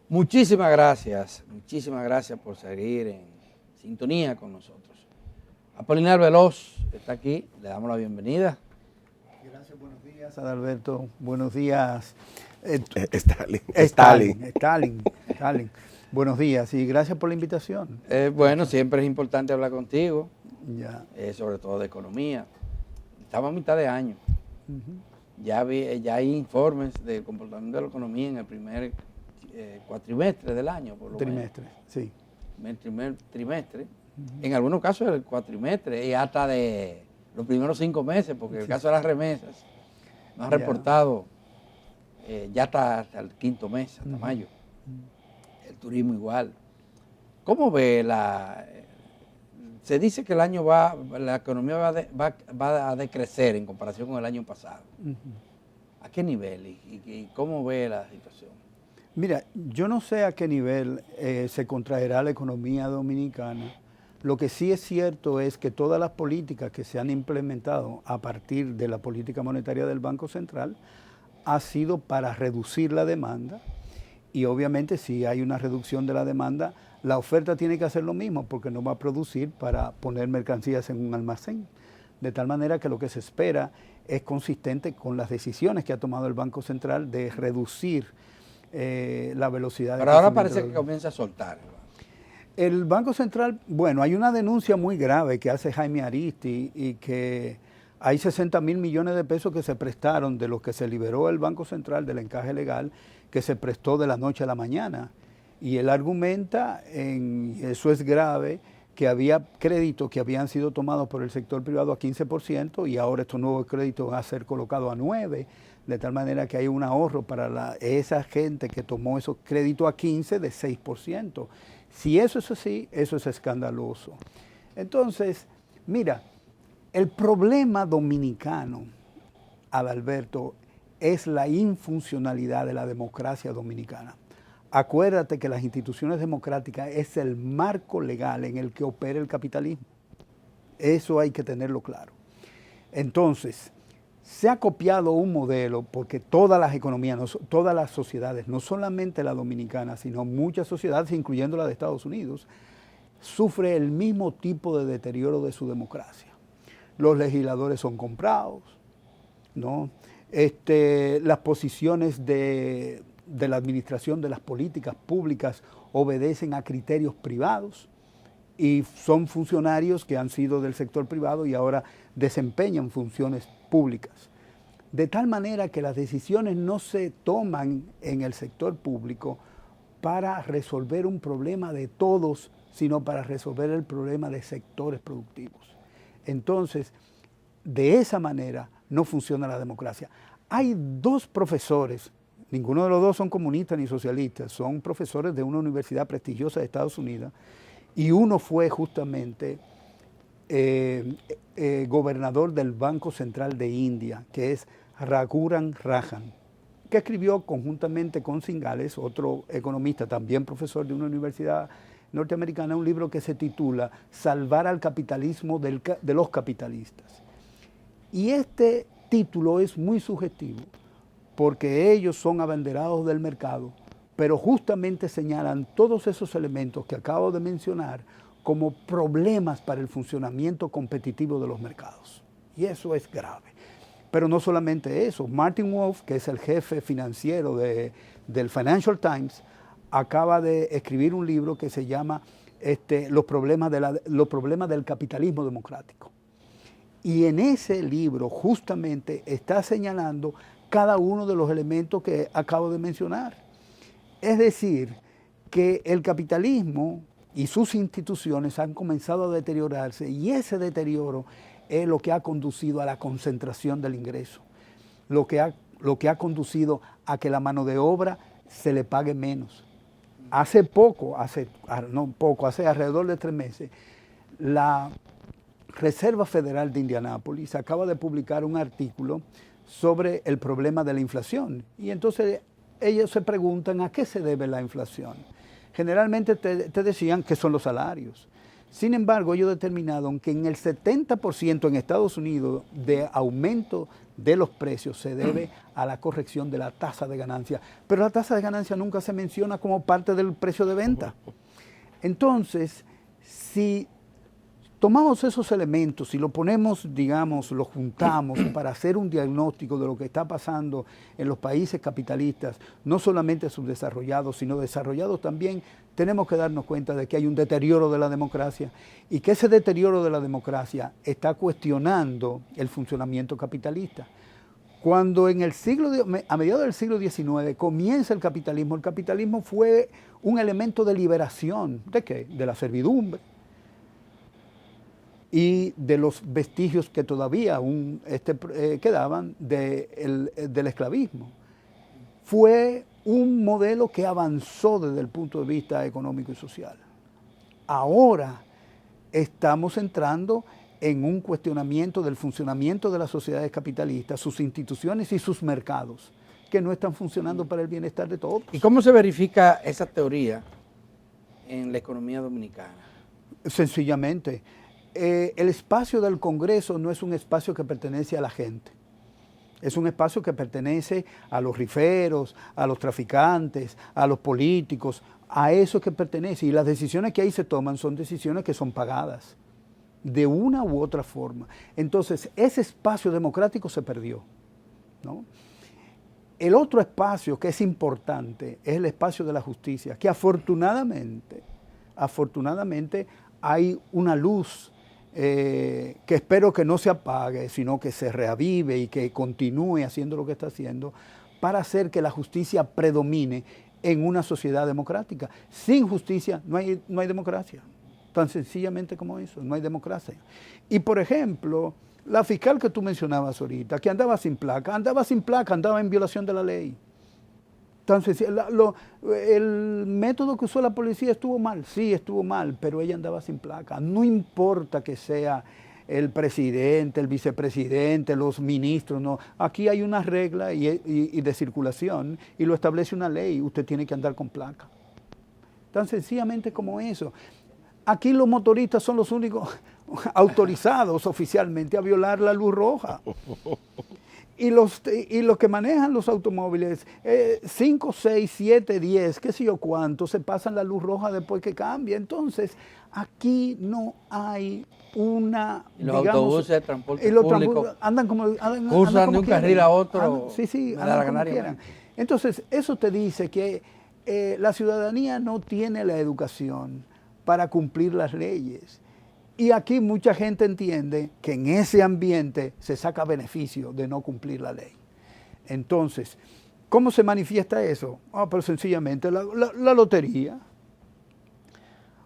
Muchísimas gracias por seguir en sintonía con nosotros. Apolinar Veloz está aquí, le damos la bienvenida. Gracias, buenos días, Adalberto. Buenos días. Stalin. Buenos días y gracias por la invitación. Bueno, siempre es importante hablar contigo, Ya. Sobre todo de economía. Estamos a mitad de año. Ya hay informes del comportamiento de la economía en el primer cuatrimestre del año, por lo Trimestre, menos. sí. El primer trimestre. En algunos casos el cuatrimestre y hasta de los primeros 5 meses, porque en el caso de las remesas nos han reportado ya hasta el quinto mes, hasta mayo. El turismo igual. ¿Cómo ve se dice que el año la economía va a decrecer en comparación con el año pasado? ¿A qué nivel y cómo ve la situación? Mira, yo no sé a qué nivel se contraerá la economía dominicana. Lo que sí es cierto es que todas las políticas que se han implementado a partir de la política monetaria del Banco Central ha sido para reducir la demanda y obviamente si hay una reducción de la demanda, la oferta tiene que hacer lo mismo porque no va a producir para poner mercancías en un almacén. De tal manera que lo que se espera es consistente con las decisiones que ha tomado el Banco Central de reducir la velocidad de crecimiento. Pero ahora parece que comienza a soltar. El Banco Central, bueno, hay una denuncia muy grave que hace Jaime Aristi y que hay 60.000 millones de pesos que se prestaron de los que se liberó el Banco Central del encaje legal, que se prestó de la noche a la mañana. Y él argumenta, eso es grave, que había créditos que habían sido tomados por el sector privado a 15% y ahora estos nuevos créditos van a ser colocados a 9%, de tal manera que hay un ahorro para esa gente que tomó esos créditos a 15% de 6%. Si eso es así, eso es escandaloso. Entonces, mira, el problema dominicano, Adalberto, es la infuncionalidad de la democracia dominicana. Acuérdate que las instituciones democráticas es el marco legal en el que opera el capitalismo. Eso hay que tenerlo claro. Entonces, se ha copiado un modelo porque todas las economías, todas las sociedades, no solamente la dominicana, sino muchas sociedades, incluyendo la de Estados Unidos, sufre el mismo tipo de deterioro de su democracia. Los legisladores son comprados, ¿no? Las posiciones de la administración de las políticas públicas obedecen a criterios privados y son funcionarios que han sido del sector privado y ahora desempeñan funciones públicas. De tal manera que las decisiones no se toman en el sector público para resolver un problema de todos, sino para resolver el problema de sectores productivos. Entonces, de esa manera no funciona la democracia. Hay dos profesores, ninguno de los dos son comunistas ni socialistas, son profesores de una universidad prestigiosa de Estados Unidos, y uno fue justamente gobernador del Banco Central de India, que es Raghuram Rajan, que escribió conjuntamente con Zingales, otro economista, también profesor de una universidad norteamericana, un libro que se titula Salvar al capitalismo de los capitalistas. Y este título es muy sugestivo, porque ellos son abanderados del mercado, pero justamente señalan todos esos elementos que acabo de mencionar como problemas para el funcionamiento competitivo de los mercados. Y eso es grave. Pero no solamente eso, Martin Wolf, que es el jefe financiero del Financial Times, acaba de escribir un libro que se llama los problemas del capitalismo democrático. Y en ese libro justamente está señalando cada uno de los elementos que acabo de mencionar. Es decir, que el capitalismo y sus instituciones han comenzado a deteriorarse y ese deterioro es lo que ha conducido a la concentración del ingreso, lo que ha conducido a que la mano de obra se le pague menos. Hace alrededor de 3 meses, la Reserva Federal de Indianápolis acaba de publicar un artículo sobre el problema de la inflación. Y entonces ellos se preguntan a qué se debe la inflación. Generalmente te decían que son los salarios. Sin embargo, ellos determinaron que en el 70% en Estados Unidos de aumento de los precios se debe a la corrección de la tasa de ganancia. Pero la tasa de ganancia nunca se menciona como parte del precio de venta. Entonces, si tomamos esos elementos y lo ponemos, digamos, los juntamos para hacer un diagnóstico de lo que está pasando en los países capitalistas, no solamente subdesarrollados, sino desarrollados también, tenemos que darnos cuenta de que hay un deterioro de la democracia y que ese deterioro de la democracia está cuestionando el funcionamiento capitalista. Cuando a mediados del siglo XIX comienza el capitalismo fue un elemento de liberación. ¿De qué? De la servidumbre y de los vestigios que todavía aún quedaban del esclavismo. Fue un modelo que avanzó desde el punto de vista económico y social. Ahora estamos entrando en un cuestionamiento del funcionamiento de las sociedades capitalistas, sus instituciones y sus mercados, que no están funcionando para el bienestar de todos. ¿Y cómo se verifica esa teoría en la economía dominicana? Sencillamente, el espacio del Congreso no es un espacio que pertenece a la gente. Es un espacio que pertenece a los riferos, a los traficantes, a los políticos, a eso que pertenece. Y las decisiones que ahí se toman son decisiones que son pagadas de una u otra forma. Entonces, ese espacio democrático se perdió, ¿no? El otro espacio que es importante es el espacio de la justicia, que afortunadamente hay una luz que espero que no se apague, sino que se reavive y que continúe haciendo lo que está haciendo para hacer que la justicia predomine en una sociedad democrática. Sin justicia no hay democracia. Tan sencillamente como eso, no hay democracia. Y por ejemplo, la fiscal que tú mencionabas ahorita, que andaba sin placa, andaba en violación de la ley. Tan sencillo. El método que usó la policía estuvo mal, sí estuvo mal, pero ella andaba sin placa. No importa que sea el presidente, el vicepresidente, los ministros, no. Aquí hay una regla y de circulación y lo establece una ley, usted tiene que andar con placa. Tan sencillamente como eso. Aquí los motoristas son los únicos autorizados oficialmente a violar la luz roja. Y los que manejan los automóviles, 5, 6, 7, 10, qué sé yo cuánto, se pasan la luz roja después que cambia. Entonces, aquí no hay una... Y los autobuses de transporte público andan como de un carril a otro. Andan como quieran. Entonces, eso te dice que la ciudadanía no tiene la educación para cumplir las leyes. Y aquí mucha gente entiende que en ese ambiente se saca beneficio de no cumplir la ley. Entonces, ¿cómo se manifiesta eso? Pero sencillamente la lotería.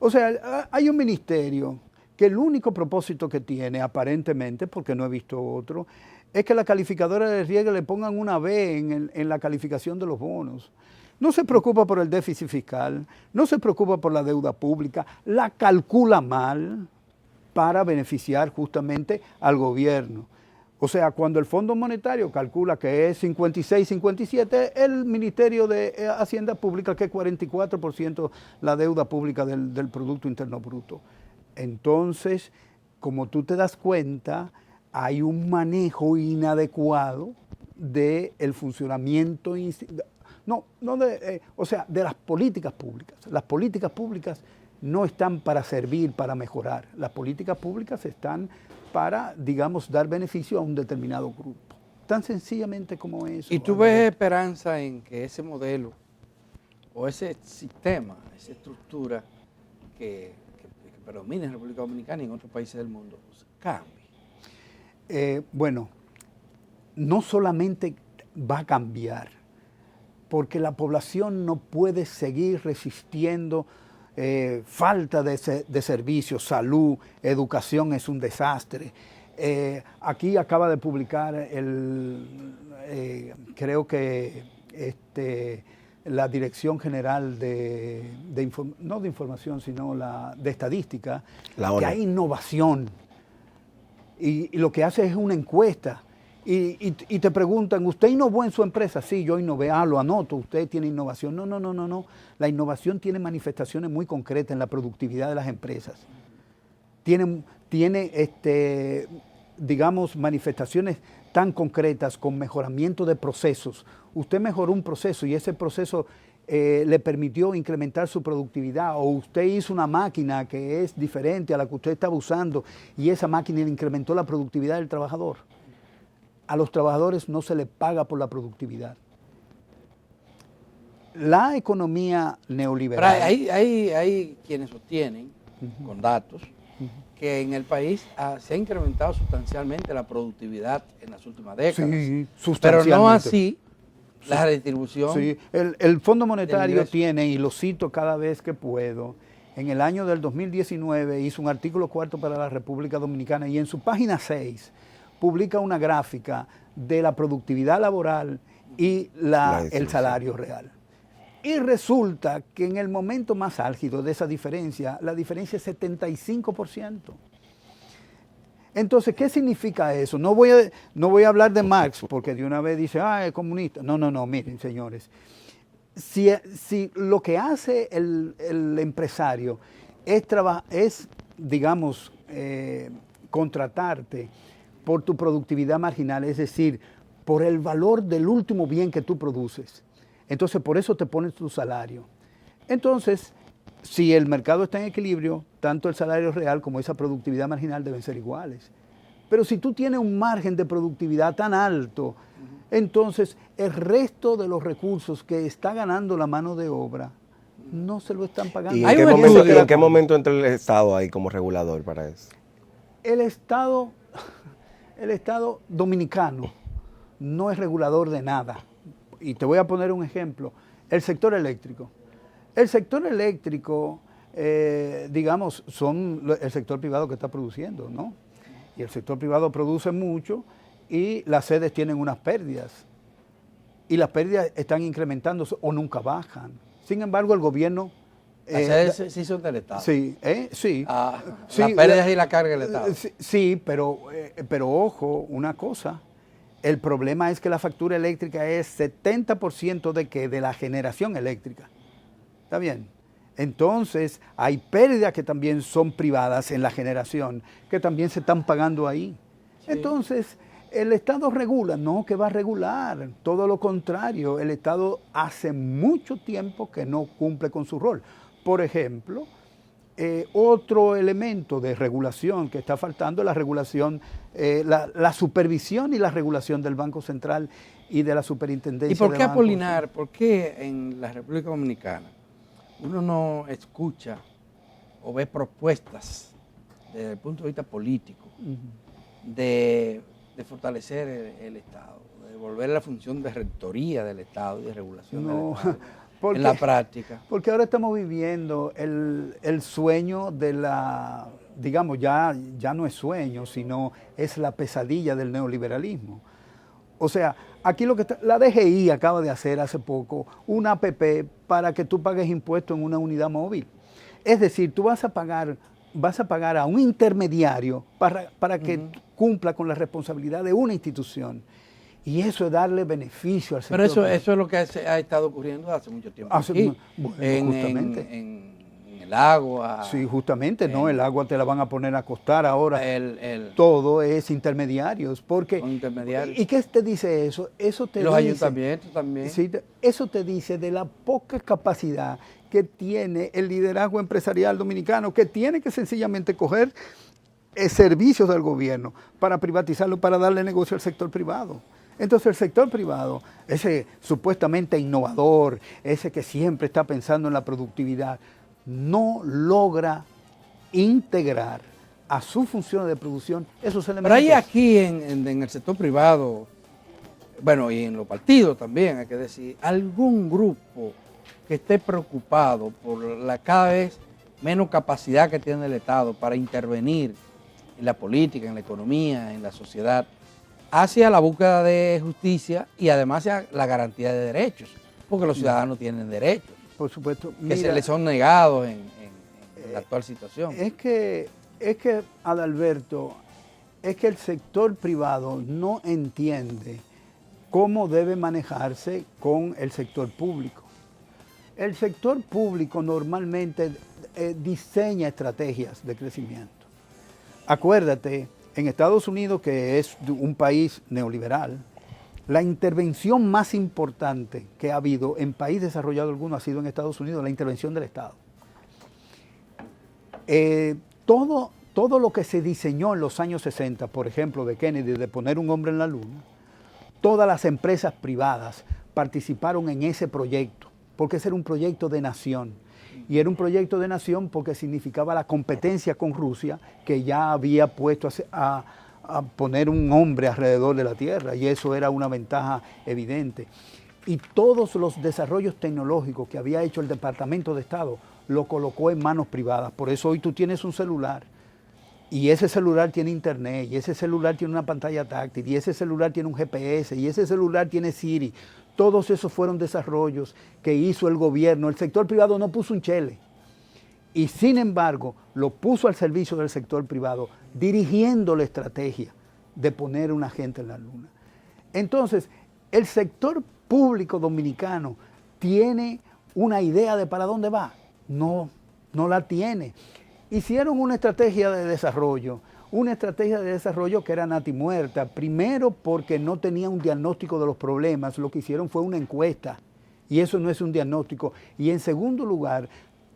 O sea, hay un ministerio que el único propósito que tiene, aparentemente, porque no he visto otro, es que la calificadora de riesgo le pongan una B en la calificación de los bonos. No se preocupa por el déficit fiscal, no se preocupa por la deuda pública, la calcula mal para beneficiar justamente al gobierno. O sea, cuando el Fondo Monetario calcula que es 56, 57, el Ministerio de Hacienda publica que es 44% la deuda pública del Producto Interno Bruto. Entonces, como tú te das cuenta, hay un manejo inadecuado del funcionamiento, de las políticas públicas. Las políticas públicas no están para servir, para mejorar. Las políticas públicas están para, digamos, dar beneficio a un determinado grupo. Tan sencillamente como eso. ¿Y tú ves esperanza en que ese modelo o ese sistema, esa estructura que predomina en la República Dominicana y en otros países del mundo cambie? Bueno, no solamente va a cambiar, porque la población no puede seguir resistiendo falta de servicios, salud, educación es un desastre. Aquí acaba de publicar creo que la Dirección General no de información, sino de estadística, que hay innovación. Y lo que hace es una encuesta. Y te preguntan, ¿usted innovó en su empresa? Sí, yo innové, lo anoto, usted tiene innovación. No. La innovación tiene manifestaciones muy concretas en la productividad de las empresas. digamos, manifestaciones tan concretas con mejoramiento de procesos. Usted mejoró un proceso y ese proceso le permitió incrementar su productividad, o usted hizo una máquina que es diferente a la que usted estaba usando y esa máquina le incrementó la productividad del trabajador. A los trabajadores no se les paga por la productividad. La economía neoliberal... Pero hay quienes sostienen, con datos, que en el país se ha incrementado sustancialmente la productividad en las últimas décadas. Sí, pero no así la redistribución. Sí, el Fondo Monetario tiene, y lo cito cada vez que puedo, en el año del 2019 hizo un artículo 4 para la República Dominicana y en su página 6 publica una gráfica de la productividad laboral y el salario real. Y resulta que en el momento más álgido de esa diferencia, la diferencia es 75%. Entonces, ¿qué significa eso? No voy a hablar de Marx, porque de una vez dice, es comunista. No, miren, señores. Si lo que hace el empresario es digamos, contratarte por tu productividad marginal, es decir, por el valor del último bien que tú produces, entonces por eso te pones tu salario. Entonces, si el mercado está en equilibrio, tanto el salario real como esa productividad marginal deben ser iguales. Pero si tú tienes un margen de productividad tan alto, entonces el resto de los recursos que está ganando la mano de obra no se lo están pagando. ¿Y en qué momento entra el Estado ahí como regulador para eso? El Estado dominicano no es regulador de nada. Y te voy a poner un ejemplo. El sector eléctrico. El sector eléctrico, digamos, son el sector privado que está produciendo, ¿no? Y el sector privado produce mucho y las sedes tienen unas pérdidas. Y las pérdidas están incrementándose o nunca bajan. Sin embargo, el gobierno... Las sedes sí son del Estado. Sí, sí. Sí, las pérdidas y la carga del Estado. Sí, pero ojo, una cosa. El problema es que la factura eléctrica es 70% de la generación eléctrica. ¿Está bien? Entonces, hay pérdidas que también son privadas en la generación, que también se están pagando ahí. Sí. Entonces, ¿el Estado regula? No, que va a regular. Todo lo contrario, el Estado hace mucho tiempo que no cumple con su rol. Por ejemplo, otro elemento de regulación que está faltando es la regulación, la supervisión y la regulación del Banco Central y de la Superintendencia. ¿Y por qué, Apolinar, por qué en la República Dominicana uno no escucha o ve propuestas desde el punto de vista político de fortalecer el Estado, de devolver la función de rectoría del Estado y de regulación del Estado en la práctica? Porque ahora estamos viviendo el sueño de digamos, ya no es sueño, sino es la pesadilla del neoliberalismo. O sea, aquí la DGI acaba de hacer hace poco una APP para que tú pagues impuestos en una unidad móvil. Es decir, tú vas a pagar a un intermediario para que cumpla con la responsabilidad de una institución. Y eso es darle beneficio al sector. Pero eso es lo que ha estado ocurriendo hace mucho tiempo. Justamente. En el agua. Sí, justamente, ¿no? El agua te la van a poner a costar ahora. Todo es intermediarios. ¿Y qué te dice eso? Los ayuntamientos también. Sí, eso te dice de la poca capacidad que tiene el liderazgo empresarial dominicano, que tiene que sencillamente coger servicios del gobierno para privatizarlo, para darle negocio al sector privado. Entonces el sector privado, ese supuestamente innovador, ese que siempre está pensando en la productividad, no logra integrar a sus funciones de producción esos elementos. Pero hay aquí en el sector privado, bueno, y en los partidos también, hay que decir, algún grupo que esté preocupado por la cada vez menos capacidad que tiene el Estado para intervenir en la política, en la economía, en la sociedad, hacia la búsqueda de justicia y además hacia la garantía de derechos, porque los ciudadanos tienen derechos. Por supuesto. Que se les son negados en la actual situación. Es que, Adalberto, es que el sector privado no entiende cómo debe manejarse con el sector público. El sector público normalmente diseña estrategias de crecimiento. Acuérdate, en Estados Unidos, que es un país neoliberal, la intervención más importante que ha habido en país desarrollado alguno ha sido en Estados Unidos, la intervención del Estado. Todo lo que se diseñó en los años 60, por ejemplo, de Kennedy, de poner un hombre en la luna, todas las empresas privadas participaron en ese proyecto, porque ese era un proyecto de nación. Y era un proyecto de nación porque significaba la competencia con Rusia, que ya había puesto a poner un hombre alrededor de la Tierra, y eso era una ventaja evidente. Y todos los desarrollos tecnológicos que había hecho el Departamento de Estado lo colocó en manos privadas. Por eso hoy tú tienes un celular, y ese celular tiene internet, y ese celular tiene una pantalla táctil, y ese celular tiene un GPS, y ese celular tiene Siri. Todos esos fueron desarrollos que hizo el gobierno. El sector privado no puso un chele. Y sin embargo, lo puso al servicio del sector privado, dirigiendo la estrategia de poner una gente en la luna. Entonces, el sector público dominicano tiene una idea de para dónde va. No la tiene. Hicieron una estrategia de desarrollo que era natimuerta, primero porque no tenía un diagnóstico de los problemas, lo que hicieron fue una encuesta, y eso no es un diagnóstico. Y en segundo lugar,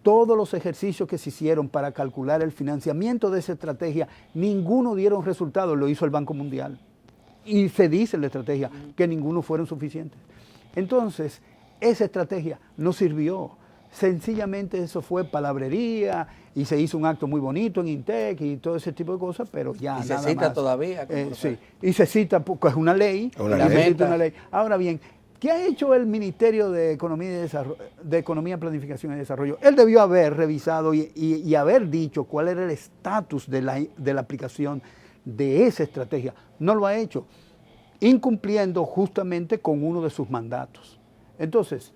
todos los ejercicios que se hicieron para calcular el financiamiento de esa estrategia, ninguno dieron resultados, lo hizo el Banco Mundial. Y se dice en la estrategia que ninguno fueron suficientes. Entonces, esa estrategia no sirvió. Sencillamente eso fue palabrería y se hizo un acto muy bonito en INTEC y todo ese tipo de cosas, pero ya y nada se cita más. Todavía. Sí, y se cita porque es una ley. Una ley. Ahora bien, ¿qué ha hecho el Ministerio de Economía, Planificación y Desarrollo? Él debió haber revisado y haber dicho cuál era el estatus de la aplicación de esa estrategia. No lo ha hecho, incumpliendo justamente con uno de sus mandatos. Entonces,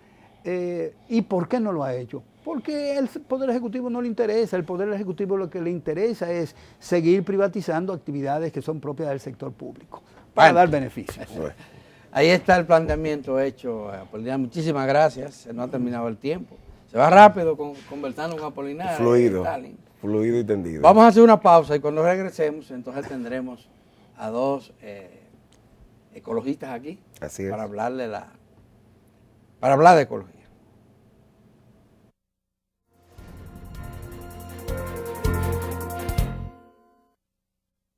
¿y por qué no lo ha hecho? Porque el Poder Ejecutivo no le interesa. El Poder Ejecutivo lo que le interesa es seguir privatizando actividades que son propias del sector público para dar beneficios. Ahí está el planteamiento hecho, Apolinar. Muchísimas gracias. Se nos ha terminado el tiempo. Se va rápido conversando con Apolinar. Fluido y tendido. Vamos a hacer una pausa y cuando regresemos, entonces tendremos a dos ecologistas aquí. Así es. Para hablar de ecología.